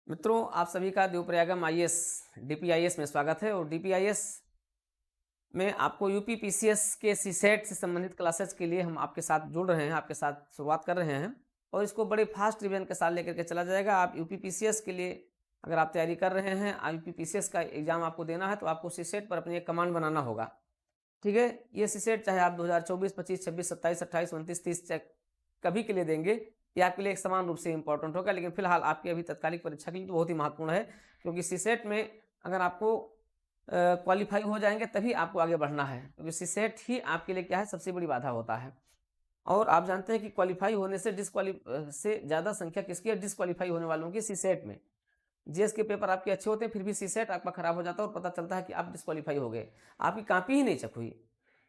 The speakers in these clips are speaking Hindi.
मित्रों, आप सभी का देवप्रयागम आईएएस डीपीआईएस में स्वागत है। और डीपीआईएस में आपको यूपी पीसीएस के सीसेट से संबंधित क्लासेस के लिए हम आपके साथ जुड़ रहे हैं, आपके साथ शुरुआत कर रहे हैं और इसको बड़े फास्ट रिवीजन के साथ लेकर के चला जाएगा। आप यूपी पीसीएस के लिए अगर आप तैयारी कर रहे हैं, यूपी पीसीएस का एग्जाम आपको देना है, तो आपको सीसेट पर अपनी एक कमांड बनाना होगा। ठीक है, ये सीसेट चाहे आप 2024, 25, 26, 27, 28, 29, 30 कभी के लिए देंगे, ये आपके लिए एक समान रूप से इंपॉर्टेंट होगा। लेकिन फिलहाल आपकी अभी तत्कालिक परीक्षा के लिए तो बहुत ही महत्वपूर्ण है, क्योंकि सीसेट में अगर आपको क्वालिफाई हो जाएंगे तभी आपको आगे बढ़ना है, क्योंकि सीसेट ही आपके लिए क्या है, सबसे बड़ी बाधा होता है। और आप जानते हैं कि क्वालिफाई होने से से ज़्यादा संख्या किसकी है, डिसक्वालीफाई होने वालों की सीसेट में। जीएस के पेपर आपके अच्छे होते हैं, फिर भी सीसेट आपका खराब हो जाता है और पता चलता है कि आप डिसक्वालीफाई हो गए, आपकी कॉपी ही नहीं चेक हुई।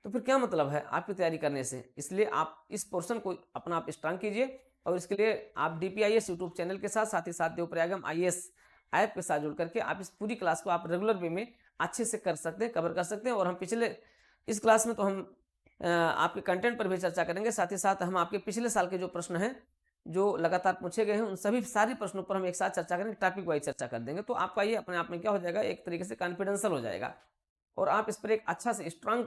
तो फिर क्या मतलब है आपकी तैयारी करने से। इसलिए आप इस पोर्शन को अपना आप स्ट्रांग कीजिए, और इसके लिए आप डीपीआईएस यूट्यूब चैनल के साथ ही साथ देवप्रयागम आईएएस ऐप के साथ जुड़ करके आप इस पूरी क्लास को आप रेगुलर वे में अच्छे से कर सकते हैं, कवर कर सकते हैं। और हम पिछले इस क्लास में तो हम आपके कंटेंट पर भी चर्चा करेंगे, साथ ही साथ हम आपके पिछले साल के जो प्रश्न हैं जो लगातार पूछे गए हैं, उन सभी सारे प्रश्नों पर हम एक साथ चर्चा करेंगे, टॉपिक वाइज चर्चा कर देंगे। तो आपका ये अपने आप में क्या हो जाएगा, एक तरीके से कॉन्फिडेंशियल हो जाएगा, और आप इस पर एक अच्छा से स्ट्रांग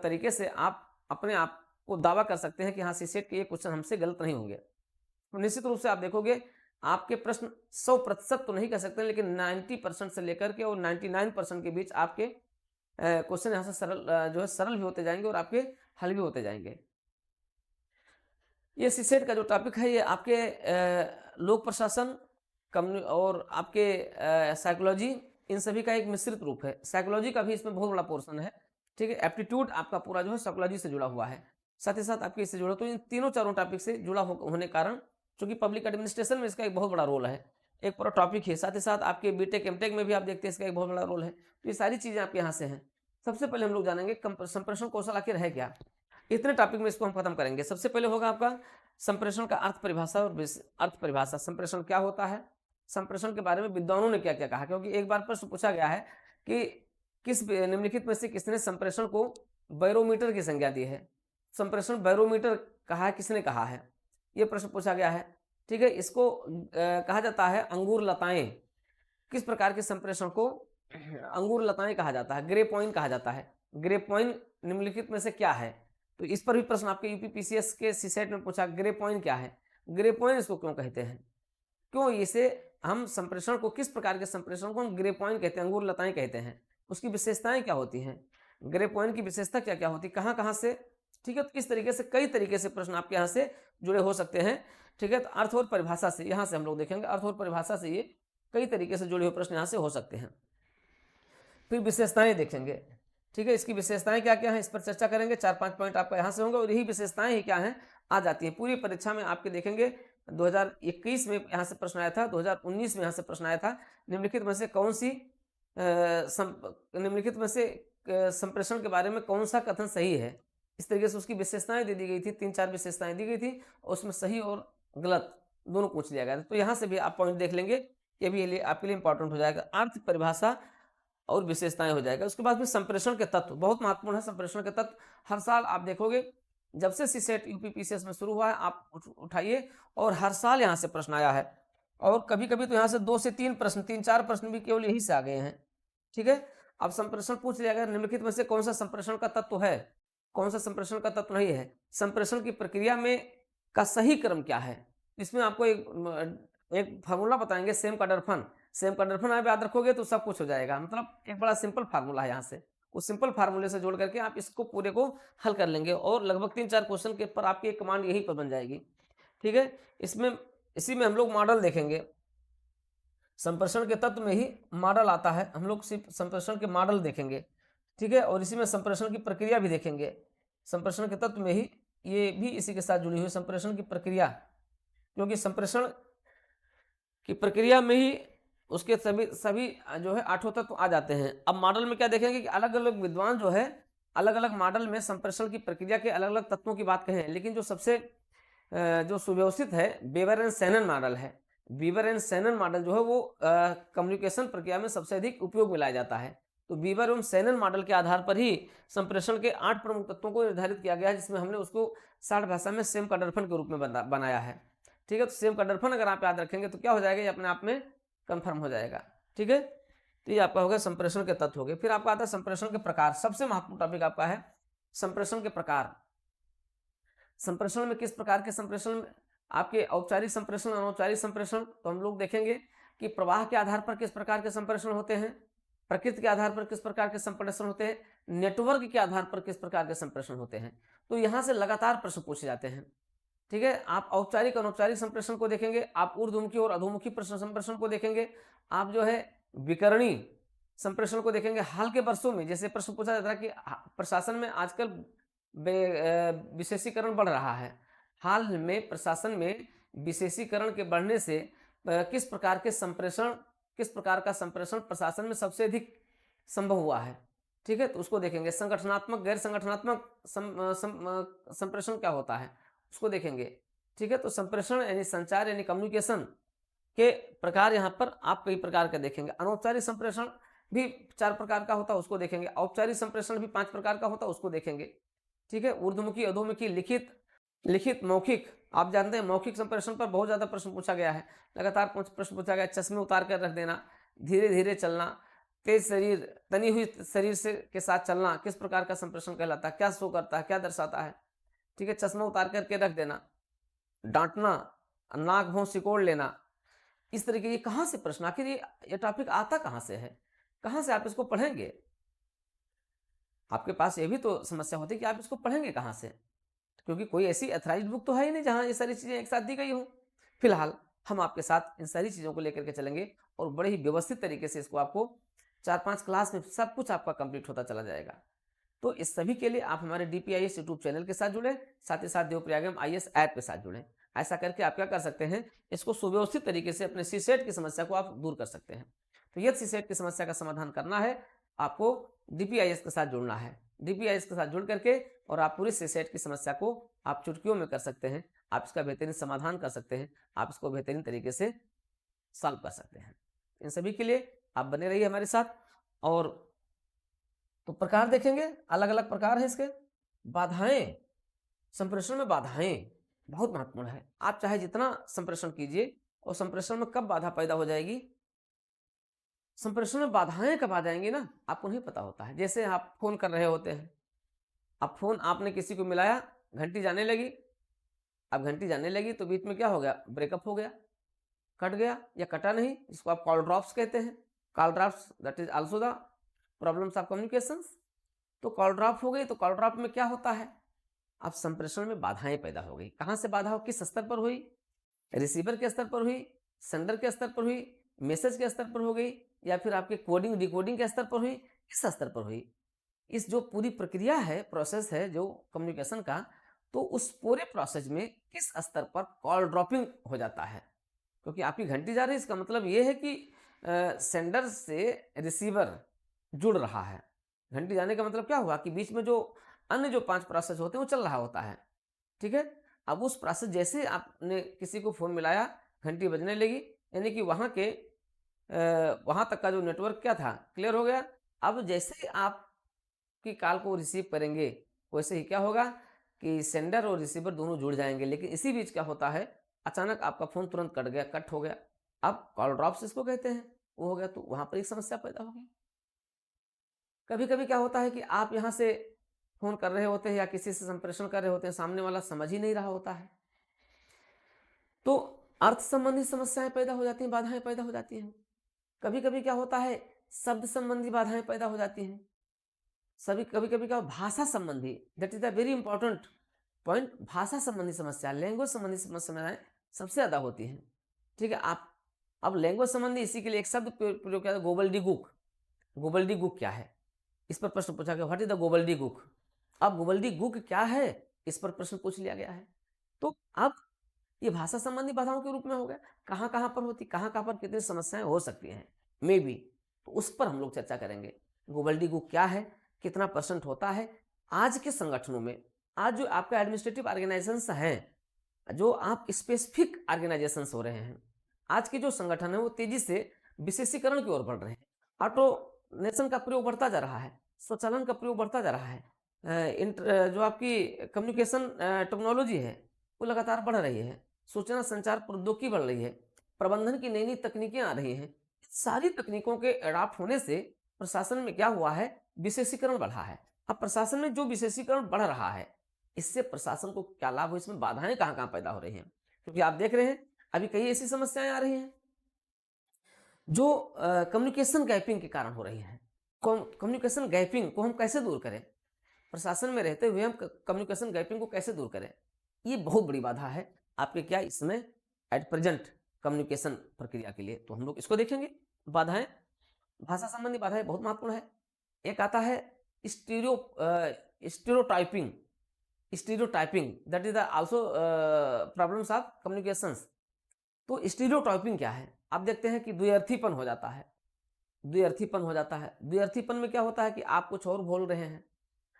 तरीके से आप अपने आप को दावा कर सकते हैं कि हाँ, सीसेट के ये क्वेश्चन हमसे गलत नहीं होंगे। तो निश्चित रूप से आप देखोगे आपके प्रश्न 100% तो नहीं कह सकते, लेकिन 90% से लेकर के और 99% के बीच आपके क्वेश्चन यहाँ से सरल जो है सरल भी होते जाएंगे और आपके हल भी होते जाएंगे। ये सीसेट का जो टॉपिक है, ये आपके लोक प्रशासन, और आपके साइकोलॉजी, इन सभी का एक मिश्रित रूप है। साइकोलॉजी का भी इसमें बहुत बड़ा पोर्शन है। ठीक है, एप्टीट्यूड आपका पूरा जो है साइकोलॉजी से जुड़ा हुआ है, साथ ही साथ आपके इससे जुड़ा। तो इन तीनों चारों टॉपिक से जुड़ा होने कारण, चूंकि पब्लिक एडमिनिस्ट्रेशन में इसका एक बहुत बड़ा रोल है, एक पूरा टॉपिक है। साथ ही साथ आपके बीटेक एमटेक में भी आप देखते हैं इसका एक बहुत बड़ा रोल है। तो ये सारी चीजें आपके यहाँ से हैं। सबसे पहले हम लोग जानेंगे संप्रेषण कौशल आखिर है क्या। इतने टॉपिक में इसको हम खत्म करेंगे। सबसे पहले होगा आपका संप्रेषण का अर्थ परिभाषा और अर्थ परिभाषा। संप्रेषण क्या होता है, संप्रेषण के बारे में विद्वानों ने क्या क्या कहा, क्योंकि एक बार प्रश्न पूछा गया है कि किस निम्नलिखित में से किसने संप्रेषण को बैरोमीटर की संज्ञा दी है। संप्रेषण बैरोमीटर कहा है, किसने कहा है, यह प्रश्न पूछा गया है। ठीक है, इसको कहा जाता है अंगूर लताएं। किस प्रकार के संप्रेषण को अंगूर लताएं कहा जाता है, ग्रे पॉइंट कहा जाता है। ग्रे पॉइंट निम्नलिखित में से क्या है, तो इस पर भी प्रश्न आपके यूपी पीसीएस के सीसेट में पूछा, ग्रे पॉइंट क्या है, ग्रे पॉइंट इसको क्यों कहते हैं, क्यों इसे हम संप्रेषण को, किस प्रकार के संप्रेषण को हम ग्रे पॉइंट कहते हैं, अंगूर लताएं कहते हैं, उसकी विशेषताएं क्या होती हैं, ग्रे पॉइंट की विशेषता क्या क्या होती, कहाँ कहाँ से। ठीक है, तो इस तरीके से कई तरीके से प्रश्न आपके यहाँ से जुड़े हो सकते हैं। ठीक है, तो अर्थ और परिभाषा से यहाँ से हम लोग देखेंगे, अर्थ और परिभाषा से ये कई तरीके से जुड़े हुए प्रश्न यहाँ से हो सकते हैं। फिर विशेषताएं देखेंगे। ठीक है, इसकी विशेषताएं क्या क्या हैं, इस पर चर्चा करेंगे। 4-5 पॉइंट आपका यहाँ से होंगे, और यही विशेषताएं ही क्या हैं, आ जाती हैं पूरी परीक्षा में। आपके देखेंगे 2021 में यहाँ से प्रश्न आया था, 2019 में यहाँ से प्रश्न आया था, निम्नलिखित में से कौन सी निम्नलिखित में से संप्रेषण के बारे में कौन सा कथन सही है। इस तरीके से उसकी विशेषताएं दे दी गई थी, 3-4 विशेषताएं दी गई थी, और उसमें सही और गलत दोनों पूछ लिया गया था। तो यहाँ से भी आप पॉइंट देख लेंगे, ये भी आपके लिए इंपॉर्टेंट हो जाएगा। अर्थ, परिभाषा और विशेषताएं हो जाएगा। उसके बाद फिर संप्रेषण के तत्व बहुत महत्वपूर्ण है। संप्रेषण के तत्व हर साल आप देखोगे, जब से सीसेट यूपी पीसीएस में शुरू हुआ है, आप उठाइए, और हर साल यहाँ से प्रश्न आया है, और कभी कभी तो यहाँ से 2 से 3 प्रश्न, 3-4 प्रश्न भी केवल यही से आ गए हैं। ठीक है, अब संप्रेषण पूछ लिया गया, निम्नलिखित में से कौन सा संप्रेषण का तत्व है, कौन सा संप्रेषण का तत्व नहीं है, संप्रेषण की प्रक्रिया में का सही क्रम क्या है। इसमें आपको एक फार्मूला बताएंगे, सेम का दर्पण। सेम का दर्पण आप याद रखोगे तो सब कुछ हो जाएगा। मतलब एक बड़ा सिंपल फार्मूला है, यहाँ से उस सिंपल फार्मूले से जोड़ करके आप इसको पूरे को हल कर लेंगे, और लगभग 3-4 क्वेश्चन के पर आपकी एक कमांड यही पर बन जाएगी। ठीक है, इसी में हम लोग मॉडल देखेंगे। संप्रेषण के तत्व में ही मॉडल आता है, हम लोग सिर्फ संप्रेषण के मॉडल देखेंगे। ठीक है, और इसी में संप्रेषण की प्रक्रिया भी देखेंगे। संप्रेषण के तत्व में ही ये भी इसी के साथ जुड़ी हुई संप्रेषण की प्रक्रिया, क्योंकि संप्रेषण की प्रक्रिया में ही उसके सभी जो है 8 तत्व आ जाते हैं। अब मॉडल में क्या देखेंगे कि अलग अलग विद्वान जो है अलग अलग मॉडल में संप्रेषण की प्रक्रिया के अलग अलग तत्वों की बात कहें, लेकिन जो सबसे जो सुव्यवस्थित है बीवर एंड सैनन मॉडल है। बीवर एंड सैनन मॉडल जो है वो कम्युनिकेशन प्रक्रिया में सबसे अधिक उपयोग में लाया जाता है। तो बीवर एवं सैनन मॉडल के आधार पर ही संप्रेषण के 8 प्रमुख तत्वों को निर्धारित किया गया है, जिसमें हमने उसको शार्ट भाषा में सेम का दर्पण के रूप में बनाया है। ठीक है, तो सेम का दर्पण अगर आप याद रखेंगे तो क्या हो जाएगा, ये अपने आप में कंफर्म हो जाएगा। ठीक है, तो ये आपका हो गया संप्रेषण के तत्व हो गए। फिर आपका आता है संप्रेषण के प्रकार। सबसे महत्वपूर्ण टॉपिक आपका है संप्रेषण के प्रकार। संप्रेषण में किस प्रकार के संप्रेषण में आपके औपचारिक संप्रेषण, अनौपचारिक संप्रेषण, तो हम लोग देखेंगे कि प्रवाह के आधार पर किस प्रकार के संप्रेषण होते हैं, प्रकृति के आधार पर किस प्रकार के संप्रेषण होते हैं, नेटवर्क के आधार पर किस प्रकार के संप्रेषण होते हैं। तो यहाँ से लगातार प्रश्न पूछे जाते हैं। ठीक है, आप औपचारिक अनौपचारिक संप्रेषण को देखेंगे, आप ऊर्ध्वमुखी और अधोमुखी प्रश्न संप्रेषण को देखेंगे, आप जो है विकर्णी संप्रेषण को देखेंगे। हाल के वर्षों में जैसे प्रश्न पूछा जाता है कि प्रशासन में आजकल विशेषीकरण बढ़ रहा है, हाल में प्रशासन में विशेषीकरण के बढ़ने से किस प्रकार के संप्रेषण, किस प्रकार का संप्रेषण प्रशासन में सबसे अधिक संभव हुआ है। ठीक है, तो उसको देखेंगे। संगठनात्मक गैर संगठनात्मक संप्रेषण क्या होता है उसको देखेंगे। ठीक है, तो संप्रेषण यानी संचार यानी कम्युनिकेशन के प्रकार यहाँ पर आप कई प्रकार के देखेंगे। अनौपचारिक संप्रेषण भी 4 प्रकार का होता है, उसको देखेंगे। औपचारिक संप्रेषण भी 5 प्रकार का होता है, उसको देखेंगे। ठीक है, ऊर्ध्वमुखी, अधोमुखी, लिखित, मौखिक। आप जानते हैं मौखिक संप्रेषण पर बहुत ज्यादा प्रश्न पूछा गया है, लगातार प्रश्न पूछा गया। चश्मे उतार कर रख देना, धीरे धीरे चलना, तेज शरीर, तनी हुई शरीर से के साथ चलना किस प्रकार का संप्रेषण कहलाता है, क्या शो करता है, क्या दर्शाता है। ठीक है, चश्मा उतार करके रख देना, डांटना, नाक भौं सिकोड़ लेना, इस तरीके। ये कहाँ से प्रश्न, आखिर ये टॉपिक आता कहाँ से है, कहाँ से आप इसको पढ़ेंगे। आपके पास ये भी तो समस्या होती है कि आप इसको पढ़ेंगे कहाँ से, क्योंकि कोई ऐसी अथराइज्ड बुक तो है ही नहीं जहाँ ये सारी चीज़ें एक साथ दी गई हों। फिलहाल हम आपके साथ इन सारी चीज़ों को लेकर के चलेंगे और बड़े ही व्यवस्थित तरीके से इसको आपको 4-5 क्लास में सब कुछ आपका कंप्लीट होता चला जाएगा। तो इस सभी के लिए आप हमारे DPIS यूट्यूब चैनल के साथ जुड़े, साथ ही साथ देवप्रयागम IAS ऐप के साथ जुड़े। ऐसा करके आप क्या कर सकते हैं, इसको सुव्यवस्थित तरीके से अपने सीसेट की समस्या को आप दूर कर सकते हैं। तो यदि सीसेट की समस्या का समाधान करना है, आपको DPIS के साथ जुड़ना है। DPIS के साथ जुड़ करके और आप पूरी सीसेट की समस्या को आप चुटकियों में कर सकते हैं, आप इसका बेहतरीन समाधान कर सकते हैं, आप इसको बेहतरीन तरीके से सॉल्व कर सकते हैं। इन सभी के लिए आप बने रहिए हमारे साथ। और तो प्रकार देखेंगे, अलग अलग प्रकार है इसके। बाधाएं, संप्रेषण में बाधाएं बहुत महत्वपूर्ण है। आप चाहे जितना संप्रेषण कीजिए और संप्रेषण में कब बाधा पैदा हो जाएगी, संप्रेषण में बाधाएं कब आ जाएंगी ना, आपको नहीं पता होता है। जैसे आप फोन कर रहे होते हैं, अब फोन आपने किसी को मिलाया, घंटी जाने लगी। अब घंटी जाने लगी तो बीच में क्या हो गया, ब्रेकअप हो गया, कट गया या कटा नहीं, जिसको आप कॉल ड्रॉप्स कहते हैं। Call drops, that is also the problems of communications. तो कॉल ड्रॉप हो गई, तो कॉल ड्रॉप में क्या होता है, अब संप्रेषण में बाधाएं पैदा हो गई। कहाँ से बाधा हो, किस स्तर पर हुई, रिसीवर के स्तर पर हुई, सेंडर के स्तर पर हुई, मैसेज के स्तर पर हो गई, या फिर आपके कोडिंग डिकोडिंग के स्तर पर हुई, किस स्तर पर हुई। इस जो पूरी प्रक्रिया है, प्रोसेस है जो कम्युनिकेशन का, तो उस पूरे प्रोसेस में किस स्तर पर कॉल ड्रॉपिंग हो जाता है। क्योंकि आपकी घंटी जा रही है, इसका मतलब ये है कि सेंडर से रिसीवर जुड़ रहा है। घंटी जाने का मतलब क्या हुआ कि बीच में जो अन्य जो 5 प्रोसेस होते हैं वो चल रहा होता है। ठीक है, अब उस प्रोसेस, जैसे आपने किसी को फोन मिलाया, घंटी बजने लगी, यानी कि वहाँ के वहाँ तक का जो नेटवर्क क्या था, क्लियर हो गया। अब जैसे आप की कॉल को रिसीव करेंगे, वैसे ही क्या होगा कि सेंडर और रिसीवर दोनों जुड़ जाएंगे। लेकिन इसी बीच क्या होता है, अचानक आपका फोन तुरंत कट गया, कट हो गया। अब कॉल ड्रॉप्स इसको कहते हैं, वो हो गया, तो वहां पर एक समस्या पैदा हो गई। कभी कभी क्या होता है कि आप यहाँ से फोन कर रहे होते हैं या किसी से संप्रेषण कर रहे होते हैं, सामने वाला समझ ही नहीं रहा होता है, तो अर्थ संबंधी समस्याएं पैदा हो जाती हैं, बाधाएं पैदा हो जाती हैं। कभी कभी क्या होता है, शब्द संबंधी बाधाएं पैदा हो जाती हैं। कभी कभी क्या, भाषा संबंधी, that is the very important point, भाषा संबंधी समस्या, लैंग्वेज संबंधी समस्याएं सबसे ज्यादा होती हैं। ठीक है, आप अब लैंग्वेज संबंधी, इसी के लिए एक शब्द प्रयोग किया, गोबल्डीगुक। गोबल्डीगुक क्या है, इस पर प्रश्न पूछा गया, व्हाट इज द गोबल्डीगुक। अब गोबल्डीगुक क्या है, इस पर प्रश्न पूछ लिया गया है। तो अब ये भाषा संबंधी बाधाओं के रूप में हो गया। कहाँ कहाँ पर होती, कहाँ कहाँ पर कितनी समस्याएं हो सकती हैं, मे बी, तो उस पर हम लोग चर्चा करेंगे। गोबल्डीगुक क्या है, कितना % होता है। आज के संगठनों में, आज जो आपका एडमिनिस्ट्रेटिव ऑर्गेनाइजेशंस हैं, जो आप स्पेसिफिक ऑर्गेनाइजेशंस हो रहे हैं, आज के जो संगठन है वो तेजी से विशेषीकरण की ओर बढ़ रहे हैं। ऑटोनेशन का प्रयोग बढ़ता जा रहा है, स्वचालन का प्रयोग बढ़ता जा रहा है, जो आपकी कम्युनिकेशन टेक्नोलॉजी है वो लगातार बढ़ रही है, सूचना संचार प्रौद्योगिकी बढ़ रही है। प्रबंधन की नई नई तकनीकें आ रही हैं। सारी तकनीकों के अडॉप्ट होने से प्रशासन में क्या हुआ है, विशेषीकरण बढ़ा है। अब प्रशासन में जो विशेषीकरण बढ़ रहा है, इससे प्रशासन को क्या लाभ हो, इसमें बाधाएं कहाँ कहाँ पैदा हो रही हैं? क्योंकि आप देख रहे हैं अभी कई ऐसी समस्याएं आ रही हैं जो कम्युनिकेशन गैपिंग के कारण हो रही है। कम्युनिकेशन गैपिंग को हम कैसे दूर करें, प्रशासन में रहते हुए हम कम्युनिकेशन गैपिंग को कैसे दूर करें, ये बहुत बड़ी बाधा है आपके क्या इसमें एट प्रेजेंट कम्युनिकेशन प्रक्रिया के लिए। तो हम लोग इसको देखेंगे। बाधाएं, भाषा संबंधी बाधाएं बहुत महत्वपूर्ण है। एक आता है stereotyping that is also problems of communications. तो स्टीरियोटाइपिंग क्या है, आप देखते हैं कि द्व्यर्थीपन हो जाता है। द्व्यर्थीपन में क्या होता है कि आप कुछ और बोल रहे हैं,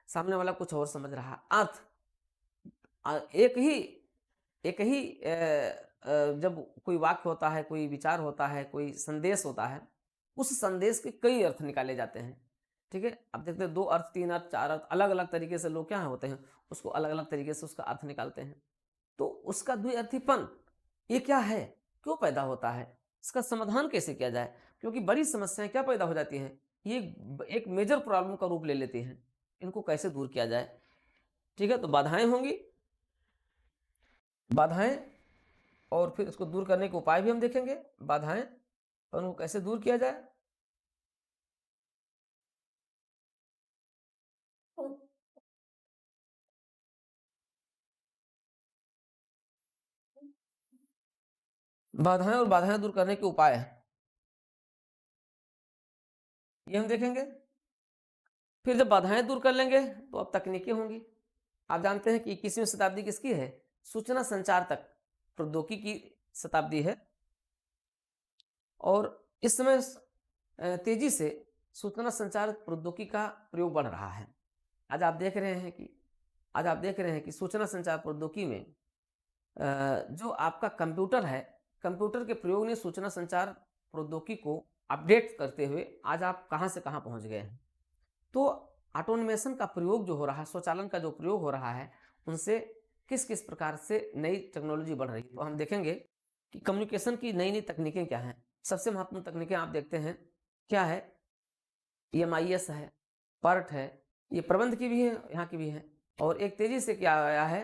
सामने वाला कुछ और समझ रहा है। अर्थ एक ही जब कोई वाक्य होता है, कोई विचार होता है, कोई संदेश होता है, उस संदेश के कई अर्थ निकाले जाते हैं। ठीक है, आप देखते हैं 2 अर्थ, 3 अर्थ, 4 अर्थ, अलग अलग तरीके से लोग क्या होते हैं, उसको अलग अलग तरीके से उसका अर्थ निकालते हैं। तो उसका द्व्यर्थीपन ये क्या है, क्यों पैदा होता है, इसका समाधान कैसे किया जाए? क्योंकि बड़ी समस्याएं क्या पैदा हो जाती हैं, ये एक मेजर प्रॉब्लम का रूप ले लेती हैं। इनको कैसे दूर किया जाए? ठीक है, तो बाधाएं होंगी, बाधाएं, और फिर इसको दूर करने के उपाय भी हम देखेंगे। बाधाएं और उनको कैसे दूर किया जाए। बाधाएं और बाधाएं दूर करने के उपाय ये हम देखेंगे। फिर जब बाधाएं दूर कर लेंगे तो अब तकनीकें होंगी। आप जानते हैं कि 21वीं शताब्दी किसकी है, सूचना संचार तक प्रौद्योगिकी की शताब्दी है। और इस समय तेजी से सूचना संचार प्रौद्योगिकी का प्रयोग बढ़ रहा है। आज आप देख रहे हैं कि सूचना संचार प्रौद्योगिकी में जो आपका कंप्यूटर है, कंप्यूटर के प्रयोग ने सूचना संचार प्रौद्योगिकी को अपडेट करते हुए आज आप कहां से कहां पहुंच गए हैं। तो ऑटोमेशन का प्रयोग जो हो रहा है, स्वचालन का जो प्रयोग हो रहा है, उनसे किस किस प्रकार से नई टेक्नोलॉजी बढ़ रही है। तो हम देखेंगे कि कम्युनिकेशन की नई नई तकनीकें क्या हैं। सबसे महत्वपूर्ण तकनीकें आप देखते हैं क्या है, EMIS है, PERT है, ये प्रबंध की भी है, यहाँ की भी है। और एक तेजी से क्या आया है,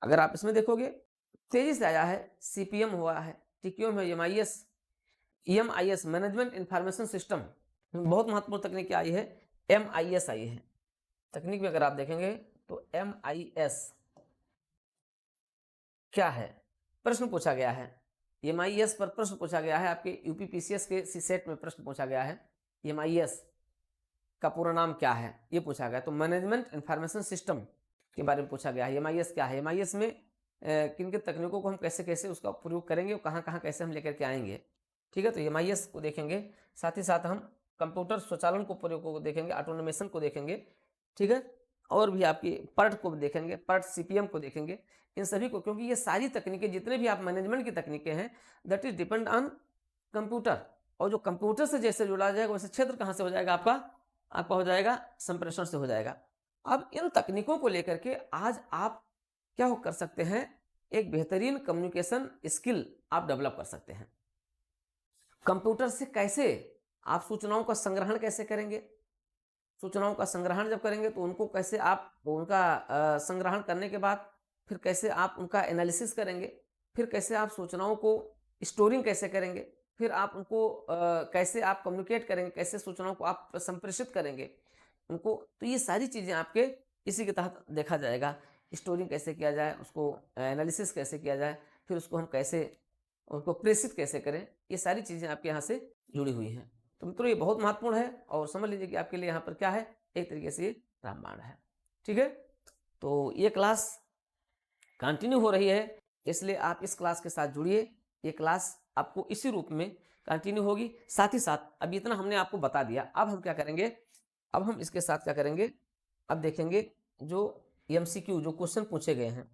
अगर आप इसमें देखोगे तेजी से आया है, CPM हुआ है, TQM है, EMIS मैनेजमेंट इंफॉर्मेशन सिस्टम, बहुत महत्वपूर्ण तकनीक आई है, MIS आई है। तकनीक में अगर आप देखेंगे तो MIS क्या है, प्रश्न पूछा गया है। MIS पर प्रश्न पूछा गया है, आपके UPPCS के CSET में प्रश्न पूछा गया है, MIS का पूरा नाम क्या है, ये पूछा गया। तो मैनेजमेंट इंफॉर्मेशन सिस्टम के बारे में पूछा गया है। MIS क्या है, MIS में किन किन तकनीकों को हम कैसे कैसे उसका प्रयोग करेंगे और कहाँ कहाँ कैसे हम लेकर के आएंगे। ठीक है, तो MIS को देखेंगे, साथ ही साथ हम कंप्यूटर स्वचालन को प्रयोग को देखेंगे, ऑटोमेशन को देखेंगे। ठीक है, और भी आपकी PERT को देखेंगे, PERT CPM को देखेंगे, इन सभी को, क्योंकि ये सारी तकनीकें जितने भी आप मैनेजमेंट की तकनीकें हैं that is depend on computer. और जो कंप्यूटर से जैसे जुड़ा जाएगा वैसे क्षेत्र कहाँ से हो जाएगा, आपका हो जाएगा संप्रेषण से हो जाएगा। अब इन तकनीकों को लेकर के आज आप क्या कर सकते हैं, एक बेहतरीन कम्युनिकेशन स्किल आप डेवलप कर सकते हैं। कंप्यूटर से कैसे आप सूचनाओं का संग्रहण कैसे करेंगे, सूचनाओं का संग्रहण जब करेंगे तो उनको कैसे आप उनका संग्रहण करने के बाद फिर कैसे आप उनका एनालिसिस करेंगे, फिर कैसे आप सूचनाओं को स्टोरिंग कैसे करेंगे, फिर आप उनको कैसे आप कम्युनिकेट करेंगे, कैसे सूचनाओं को आप संप्रेषित करेंगे उनको। तो ये सारी चीज़ें आपके इसी के तहत देखा जाएगा। स्टोरिंग कैसे किया जाए, उसको एनालिसिस कैसे किया जाए, फिर उसको हम कैसे उनको प्रेषित कैसे करें, ये सारी चीज़ें आपके यहाँ से जुड़ी हुई हैं। तो मित्रों ये बहुत महत्वपूर्ण है, और समझ लीजिए कि आपके लिए यहाँ पर क्या है, एक तरीके से ये रामबाण है। ठीक है, तो ये क्लास कंटिन्यू हो रही है, इसलिए आप इस क्लास के साथ जुड़िए। ये क्लास आपको इसी रूप में कंटिन्यू होगी। साथ ही साथ अब इतना हमने आपको बता दिया, अब हम क्या करेंगे, अब हम इसके साथ क्या करेंगे, अब देखेंगे जो MCQ जो क्वेश्चन पूछे गए हैं,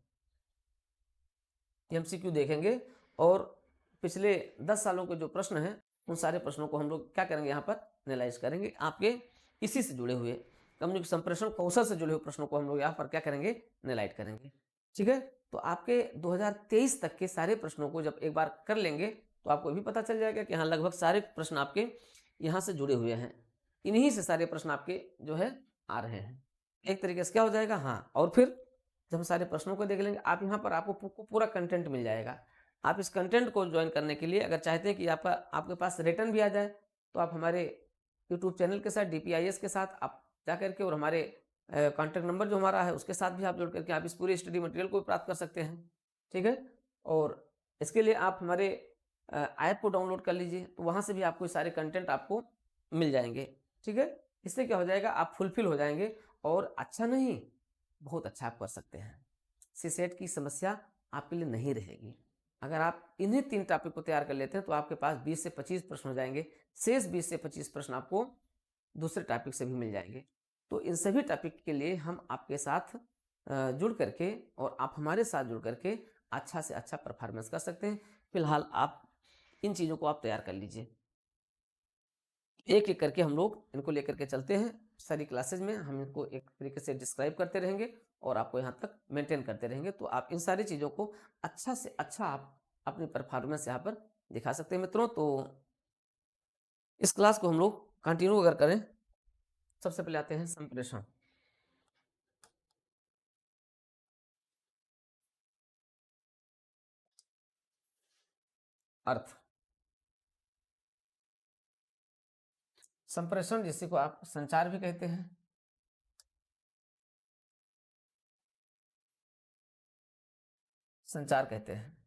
MCQ देखेंगे, और पिछले 10 सालों के जो प्रश्न हैं उन सारे प्रश्नों को हम लोग क्या करेंगे, यहाँ पर एनालाइज करेंगे। आपके इसी से जुड़े हुए कम्युनिकेशन संप्रेषण कौशल से जुड़े हुए प्रश्नों को हम लोग यहाँ पर क्या करेंगे, एनालाइज करेंगे। ठीक है, तो आपके 2023 तक के सारे प्रश्नों को जब एक बार कर लेंगे तो आपको भी पता चल जाएगा कि हाँ लगभग सारे प्रश्न आपके यहाँ से जुड़े हुए हैं, इन्हीं से सारे प्रश्न आपके जो है आ रहे हैं। एक तरीके से क्या हो जाएगा, हाँ, और फिर जब हम सारे प्रश्नों को देख लेंगे आप यहाँ पर आपको पूरा कंटेंट मिल जाएगा। आप इस कंटेंट को ज्वाइन करने के लिए अगर चाहते हैं कि आपके पास रिटर्न भी आ जाए तो आप हमारे यूट्यूब चैनल के साथ DPIS के साथ आप जा करके और हमारे कॉन्टैक्ट नंबर जो हमारा है उसके साथ भी आप जुड़ करके आप इस पूरे स्टडी मटेरियल को प्राप्त कर सकते हैं, ठीक है। और इसके लिए आप हमारे ऐप को डाउनलोड कर लीजिए, तो वहाँ से भी आपको सारे कंटेंट आपको मिल जाएंगे, ठीक है। इससे क्या हो जाएगा, आप फुलफिल हो जाएंगे और अच्छा नहीं बहुत अच्छा आप कर सकते हैं। सीसेट की समस्या आपके लिए नहीं रहेगी। अगर आप इन्हीं 3 टॉपिक को तैयार कर लेते हैं तो आपके पास 20 से 25 प्रश्न हो जाएंगे, शेष 20 से 25 प्रश्न आपको दूसरे टॉपिक से भी मिल जाएंगे। तो इन सभी टॉपिक के लिए हम आपके साथ जुड़ करके और आप हमारे साथ जुड़ करके अच्छा से अच्छा परफॉर्मेंस कर सकते हैं। फिलहाल आप इन चीज़ों को आप तैयार कर लीजिए, एक एक करके हम लोग इनको लेकर के चलते हैं। सारी क्लासेज में हम इनको एक तरीके से डिस्क्राइब करते रहेंगे और आपको यहाँ तक मेंटेन करते रहेंगे, तो आप इन सारी चीज़ों को अच्छा से अच्छा आप अपनी परफॉर्मेंस यहाँ पर दिखा सकते हैं मित्रों। तो इस क्लास को हम लोग कंटिन्यू अगर करें, सबसे पहले आते हैं संप्रेषण। अर्थ, संप्रेषण जिसे को आप संचार भी कहते हैं, संचार कहते हैं।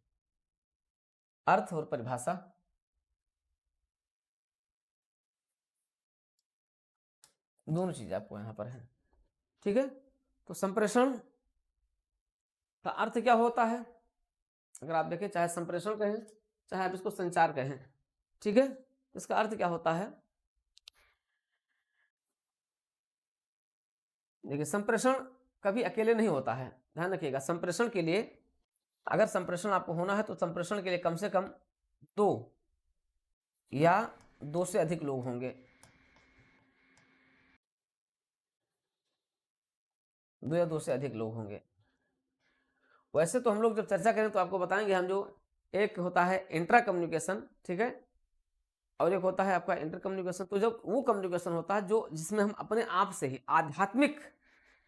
अर्थ और परिभाषा, दोनों चीज आपको यहाँ पर है, ठीक है। तो संप्रेषण का अर्थ क्या होता है, अगर आप देखें चाहे संप्रेषण कहें चाहे आप इसको संचार कहें, ठीक है, इसका अर्थ क्या होता है। देखिए संप्रेषण कभी अकेले नहीं होता है, ध्यान रखिएगा। संप्रेषण के लिए अगर संप्रेषण आपको होना है तो संप्रेषण के लिए कम से कम 2 या 2 से अधिक लोग होंगे, 2 या 2 से अधिक लोग होंगे। वैसे तो हम लोग जब चर्चा करें तो आपको बताएंगे हम, जो एक होता है इंट्रा कम्युनिकेशन, ठीक है, और एक होता है आपका इंटर कम्युनिकेशन। तो जब वो कम्युनिकेशन होता है जो जिसमें हम अपने आप से ही आध्यात्मिक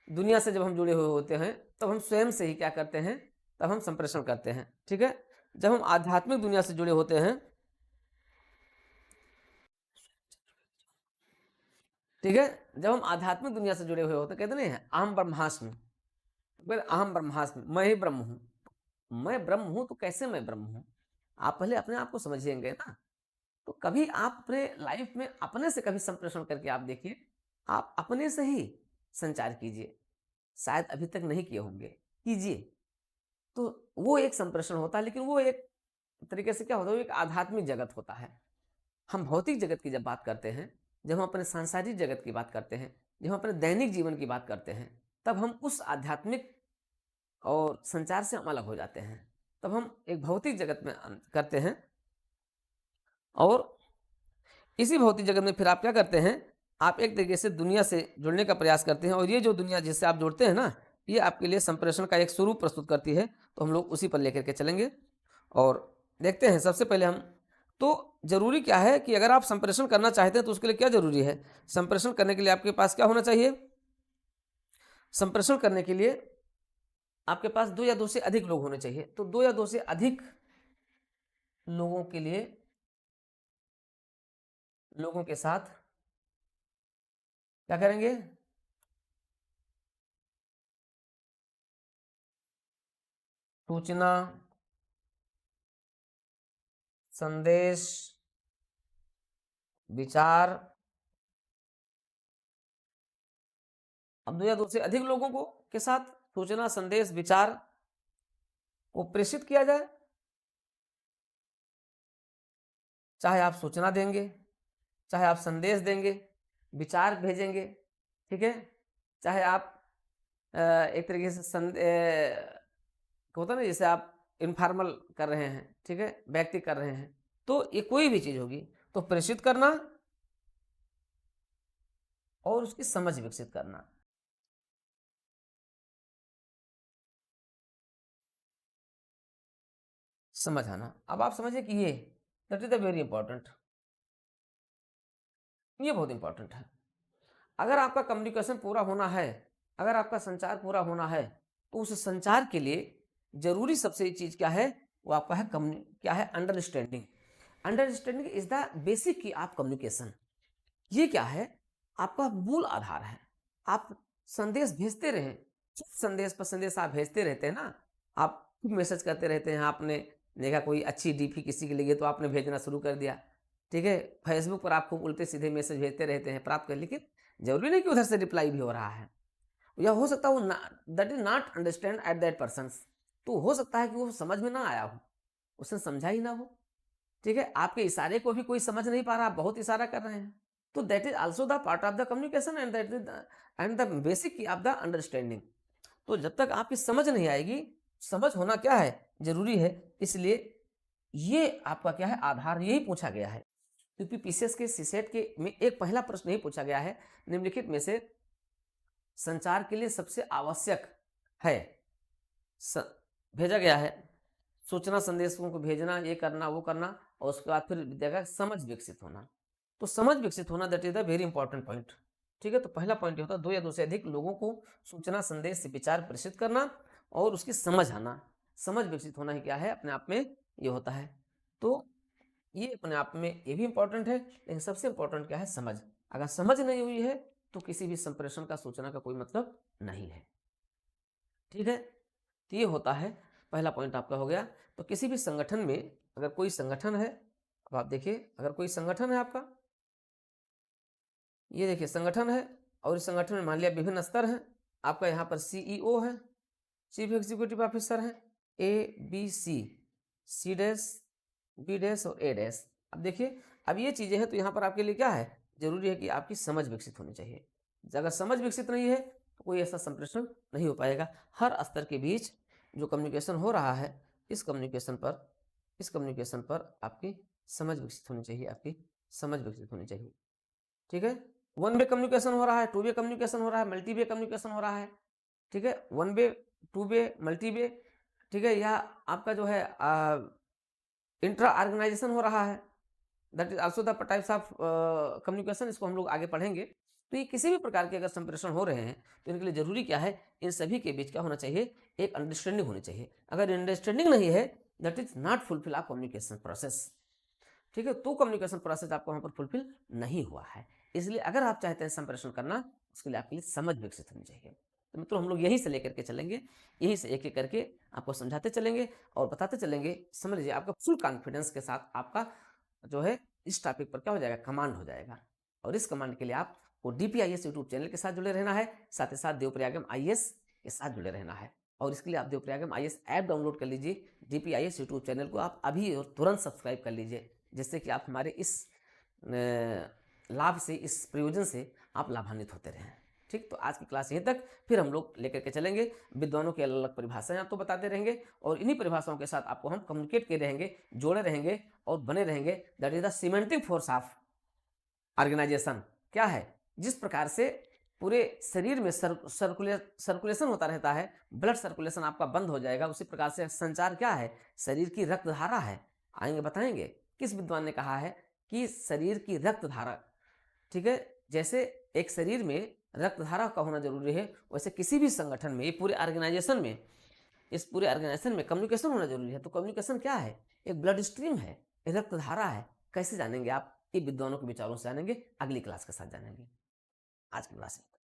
दुनिया से जब हम जुड़े हुए होते हैं तब हम स्वयं से ही क्या करते हैं, तब हम संप्रेषण करते हैं, ठीक है। जब हम आध्यात्मिक दुनिया से जुड़े होते हैं, ठीक है, जब हम आध्यात्मिक दुनिया से जुड़े हुए होते हैं, कहते नहीं है अहम ब्रह्मास्मि, अहम ब्रह्मास्मि, मैं ही ब्रह्म हूँ। मैं ब्रह्म हूँ तो कैसे मैं ब्रह्म हूँ, आप पहले अपने आप को समझिएंगे ना। तो कभी आप अपने लाइफ में अपने से कभी संप्रेषण करके आप देखिए, आप अपने से ही संचार कीजिए, शायद अभी तक नहीं किए होंगे, कीजिए। तो वो एक संप्रेषण होता है, लेकिन वो एक तरीके से क्या होता है, वो एक आध्यात्मिक जगत होता है। हम भौतिक जगत की जब बात करते हैं, जब हम अपने सांसारिक जगत की बात करते हैं, जब हम अपने दैनिक जीवन की बात करते हैं, तब हम उस आध्यात्मिक और संचार से हम अलग हो जाते हैं, तब हम एक भौतिक जगत में करते हैं। और इसी भौतिक जगत में फिर आप क्या करते हैं, आप एक तरीके से दुनिया से जुड़ने का प्रयास करते हैं, और ये जो दुनिया जिससे आप जुड़ते हैं ना, ये आपके लिए संप्रेषण का एक स्वरूप प्रस्तुत करती है। तो हम लोग उसी पर लेकर के चलेंगे और देखते हैं। सबसे पहले हम तो जरूरी क्या है कि अगर आप संप्रेषण करना चाहते हैं तो उसके लिए क्या जरूरी है, संप्रेषण करने के लिए आपके पास क्या होना चाहिए, संप्रेषण करने के लिए आपके पास 2 या 2 से अधिक लोग होने चाहिए। तो 2 या 2 से अधिक लोगों के लिए, लोगों के साथ क्या करेंगे, सूचना, संदेश, विचार। अब 2 या 2 से अधिक लोगों को के साथ सूचना, संदेश, विचार को प्रेषित किया जाए। चाहे आप सूचना देंगे, चाहे आप संदेश देंगे, विचार भेजेंगे, ठीक है, चाहे आप एक तरीके से होता ना जैसे आप इनफॉर्मल कर रहे हैं, ठीक है, व्यक्ति कर रहे हैं, तो ये कोई भी चीज होगी, तो प्रेषित करना और उसकी समझ विकसित करना। समझ आना। अब आप समझिए कि ये that is the very important, ये बहुत इंपॉर्टेंट है। अगर आपका कम्युनिकेशन पूरा होना है, अगर आपका संचार पूरा होना है, तो उस संचार के लिए ज़रूरी सबसे चीज़ क्या है? वो आपका है क्या है? Understanding. Understanding is the basic की ऑफ कम्युनिकेशन। ये क्या है? आपका मूल आधार है। आप संदेश भेजते रहें, जिस संदेश पर संदेश आप भेजते रहते हैं ना, आप खूब मैसेज करते रहते हैं, आपने देखा कोई अच्छी डीपी किसी के लिए तो आपने भेजना शुरू कर दिया, ठीक है? फेसबुक पर आप खूब उल्टे-सीधे मैसेज भेजते रहते हैं, प्राप्त कर, लेकिन ज़रूरी नहीं कि उधर से रिप्लाई भी हो रहा है। या हो सकता है वो ना that is not understand at that persons, तो हो सकता है कि वो समझ में ना आया हो, उसने समझा ही ना हो, ठीक है? आपके इशारे को भी कोई समझ नहीं पा रहा, आप बहुत इशारा कर रहे हैं। तो that is also the part of the communication and that is the end the basic की ऑफ द अंडरस्टैंडिंग। तो जब तक आपकी समझ नहीं आएगी, समझ होना क्या है? ज़रूरी है, इसलिए ये आपका क्या है? आधार, यही पूछा गया है। यूपीपीसीएस के सीसेट के में एक पहला प्रश्न यही पूछा गया है, निम्नलिखित में से संचार के लिए सबसे आवश्यक है, स भेजा गया है, सूचना संदेशों को भेजना, ये करना, वो करना, और उसके बाद फिर विद्या का समझ विकसित होना। तो समझ विकसित होना that is the very important point, ठीक है? तो पहला पॉइंट ये होता है 2 या 2 से अधिक लोगों को सूचना संदेश से विचार प्रेषित करना और उसकी समझ आना। समझ विकसित होना ही क्या है? अपने आप में ये होता है। तो ये अपने आप में ये भी इंपॉर्टेंट है, लेकिन सबसे इंपॉर्टेंट क्या है? समझ। अगर समझ नहीं हुई है, तो किसी भी संप्रेषण का, सूचना का कोई मतलब नहीं है, ठीक है? तो ये होता है, पहला पॉइंट आपका हो गया। तो किसी भी संगठन में, अगर कोई संगठन है, अब आप देखिए, अगर कोई संगठन है आपका, ये देखिए संगठन है, और इस संगठन में मान लिया विभिन्न स्तर हैं, आपका यहाँ पर सीईओ है, चीफ एग्जीक्यूटिव ऑफिसर है, A, B, C dash, B dash और ए डैश। अब देखिए, अब ये चीज़ें हैं, तो यहाँ पर आपके लिए क्या है? ज़रूरी है कि आपकी समझ विकसित होनी चाहिए। अगर समझ विकसित नहीं है, तो कोई ऐसा संप्रेषण नहीं हो पाएगा। हर स्तर के बीच जो कम्युनिकेशन हो रहा है, इस कम्युनिकेशन पर आपकी समझ विकसित होनी चाहिए, आपकी समझ विकसित होनी चाहिए, ठीक है? वन वे कम्युनिकेशन हो रहा है, टू वे कम्युनिकेशन हो रहा है, मल्टी वे कम्युनिकेशन हो रहा है, ठीक है? One way, two way, multi way, ठीक है? या आपका जो है इंट्रा ऑर्गेनाइजेशन हो रहा है, that is also the types of communication, इसको हम लोग आगे पढ़ेंगे। तो ये किसी भी प्रकार के अगर संप्रेषण हो रहे हैं, तो इनके लिए जरूरी क्या है? इन सभी के बीच क्या होना चाहिए? एक अंडरस्टैंडिंग होनी चाहिए। अगर अंडरस्टैंडिंग नहीं है, that is not fulfil of communication process, ठीक है? तो कम्युनिकेशन प्रोसेस आपको वहां पर फुलफिल नहीं हुआ है। इसलिए अगर आप चाहते हैं संप्रेषण करना, उसके लिए आपके लिए समझ विकसित होनी चाहिए। तो मित्रों, हम लोग यहीं से लेकर के चलेंगे, यहीं से एक एक करके आपको समझाते चलेंगे और बताते चलेंगे। समझ लीजिए, आपका फुल कॉन्फिडेंस के साथ आपका जो है इस टॉपिक पर क्या हो जाएगा? कमांड हो जाएगा। और इस कमांड के लिए आपको डीपीआईएस यूट्यूब चैनल के साथ जुड़े रहना है, साथ ही साथ देवप्रयागम आईएएस के साथ जुड़े रहना है। और इसके लिए आप देवप्रयागम आईएएस ऐप डाउनलोड कर लीजिए, डीपीआईएस यूट्यूब चैनल को आप अभी और तुरंत सब्सक्राइब कर लीजिए, जिससे कि आप हमारे इस लाभ से, इस प्रयोजन से आप लाभान्वित होते रहें। ठीक, तो आज की क्लास यहीं तक, फिर हम लोग लेकर के चलेंगे। विद्वानों की अलग अलग परिभाषाएं आपको बताते रहेंगे, और इन्हीं परिभाषाओं के साथ आपको हम कम्युनिकेट कर रहेंगे, जोड़े रहेंगे और बने रहेंगे। That is the cementing force of organisation. क्या है? जिस प्रकार से पूरे शरीर में सर्कुलेशन होता रहता है, ब्लड सर्कुलेशन आपका बंद हो जाएगा, उसी प्रकार से संचार क्या है? शरीर की रक्त धारा है। आएंगे बताएंगे किस विद्वान ने कहा है कि शरीर की रक्त धारा, ठीक है, जैसे एक शरीर में रक्त धारा का होना जरूरी है, वैसे किसी भी संगठन में, ये पूरे ऑर्गेनाइजेशन में, इस पूरे ऑर्गेनाइजेशन में कम्युनिकेशन होना जरूरी है। तो कम्युनिकेशन क्या है? एक ब्लड स्ट्रीम है, एक रक्त धारा है। कैसे जानेंगे आप? ये विद्वानों के विचारों से जानेंगे, अगली क्लास के साथ जानेंगे। आज की क्लास में